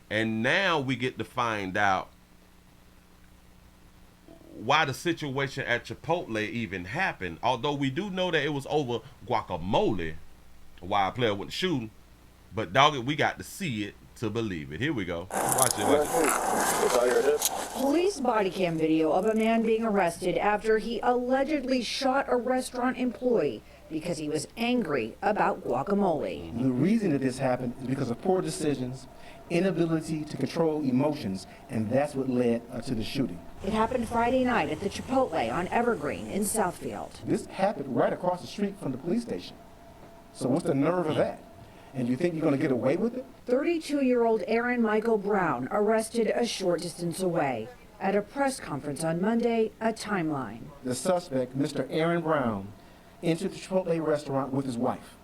And now we get to find out why the situation at Chipotle even happened. Although we do know that it was over guacamole, why a player went shooting. But dog it, we got to see it to believe it. Here we go. Watch it. Watch it. Police body cam video of a man being arrested after he allegedly shot a restaurant employee because he was angry about guacamole. The reason that this happened is because of poor decisions, inability to control emotions, and that's what led to the shooting. It happened Friday night at the Chipotle on Evergreen in Southfield. This happened right across the street from the police station. So what's the nerve of that? And you think you're going to get away with it? 32-year-old Aaron Michael Brown arrested a short distance away. At a press conference on Monday, a timeline. The suspect, Mr. Aaron Brown, entered the Chipotle restaurant with his wife.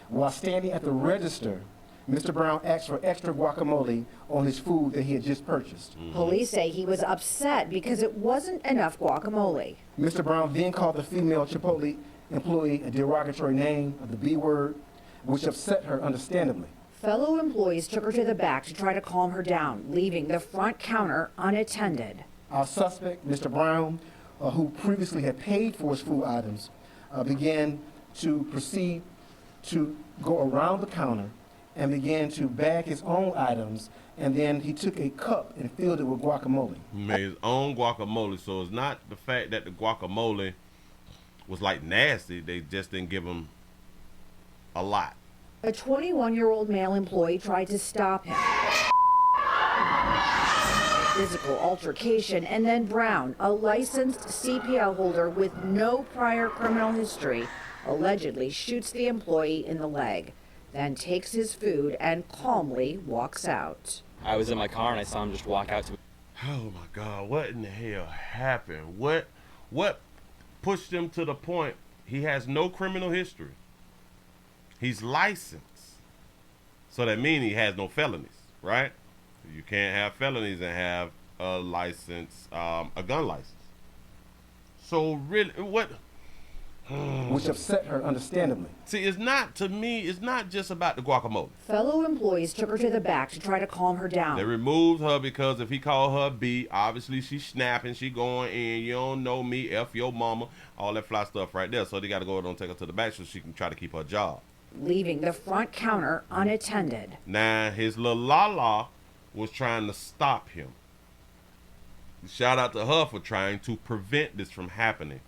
While standing at the register, Mr. Brown asked for extra guacamole on his food that he had just purchased. Police say he was upset because it wasn't enough guacamole. Mr. Brown then called the female Chipotle employee a derogatory name of the B word, which upset her understandably. Fellow employees took her to the back to try to calm her down, leaving the front counter unattended. Our suspect, Mr. Brown, who previously had paid for his food items, began to proceed to go around the counter and began to bag his own items, and then he took a cup and filled it with guacamole. He made his own guacamole, so it's not the fact that the guacamole was like nasty, they just didn't give him a lot. A 21-year-old male employee tried to stop him. Physical altercation, and then Brown, a licensed CPL holder with no prior criminal history, allegedly shoots the employee in the leg, then takes his food and calmly walks out. I was in my car and I saw him just walk out to. Oh my God, what in the hell happened? What pushed him to the point? He has no criminal history. He's licensed. So that means he has no felonies, right? You can't have felonies and have a license, a gun license. So really, what? Which upset her understandably. See, it's not, to me, it's not just about the guacamole. Fellow employees took her to the back to try to calm her down. They removed her because if he called her B, obviously she's snapping, she going in, you don't know me, F your mama, all that fly stuff right there. So they got to go and take her to the back so she can try to keep her job. Leaving the front counter unattended. Now, his little la-la was trying to stop him. Shout out to her for trying to prevent this from happening.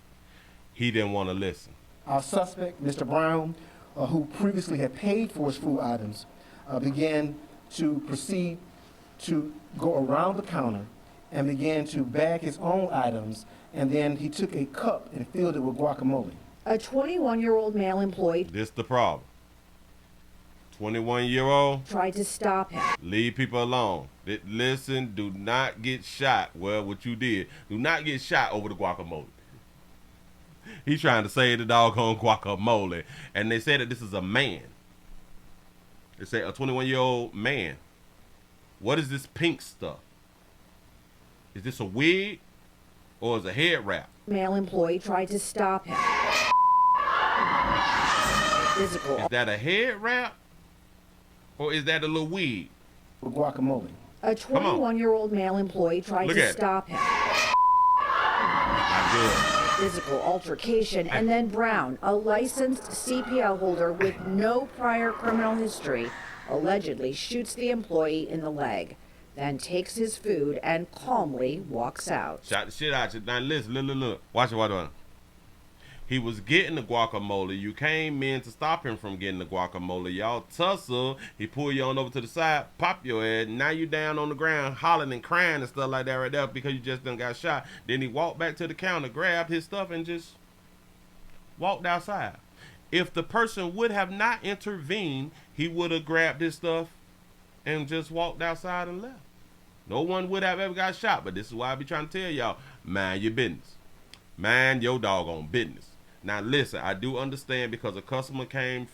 He didn't want to listen. Our suspect, Mr. Brown, who previously had paid for his food items, began to proceed to go around the counter and began to bag his own items, and then he took a cup and filled it with guacamole. A 21-year-old male employee This the problem. 21-year-old. tried to stop him. Leave people alone. Listen, do not get shot. Well, what you did, do not get shot over the guacamole. He's trying to save the doggone guacamole. And they said that this is a man. They say a 21-year-old man. What is this pink stuff? Is this a wig or is it a head wrap? Male employee tried to stop him. Physical. Is that a head wrap or is that a little wig? With guacamole. A 21-year-old male employee tried Look to at it. stop him. Not good. Physical altercation, and then Brown, a licensed CPL holder with no prior criminal history, allegedly shoots the employee in the leg, then takes his food and calmly walks out. Shot the shit out you. Now listen, look. Watch it. He was getting the guacamole. You came in to stop him from getting the guacamole. Y'all tussle. He pull you on over to the side, pop your head. Now you down on the ground, hollering and crying and stuff like that right there because you just done got shot. Then he walked back to the counter, grabbed his stuff, and just walked outside. If the person would have not intervened, he would have grabbed his stuff and just walked outside and left. No one would have ever got shot. But this is why I be trying to tell y'all, mind your business. Mind your doggone business. Now listen, I do understand because a customer came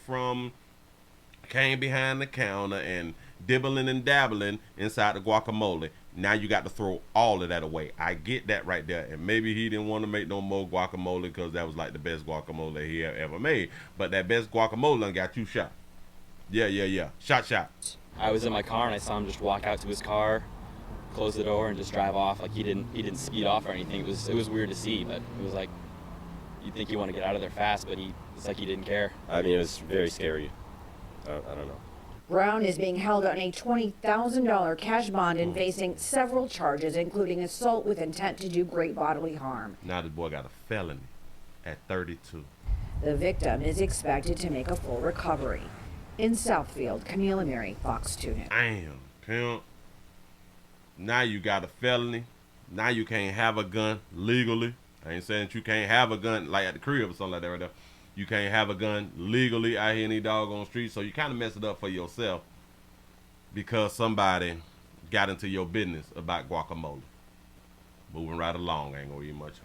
behind the counter and dibbling and dabbling inside the guacamole. Now you got to throw all of that away. I get that right there. And maybe he didn't want to make no more guacamole because that was like the best guacamole he ever made. But that best guacamole done got you shot. Yeah. Shot. I was in my car and I saw him just walk out to his car, close the door, and just drive off. Like he didn't speed off or anything. It was weird to see, but it was like you'd think you want to get out of there fast, but it's like he didn't care. I mean, it was very scary. I don't know. Brown is being held on a $20,000 cash bond and facing several charges, including assault with intent to do great bodily harm. Now this boy got a felony at 32. The victim is expected to make a full recovery. In Southfield, Camille Amiri, Fox 2 News. Damn, pimp. Now you got a felony. Now you can't have a gun legally. I ain't saying that you can't have a gun like at the crib or something like that right there. You can't have a gun legally out here in these doggone streets, so you kind of mess it up for yourself because somebody got into your business about guacamole. Moving right along, I ain't gonna eat much on.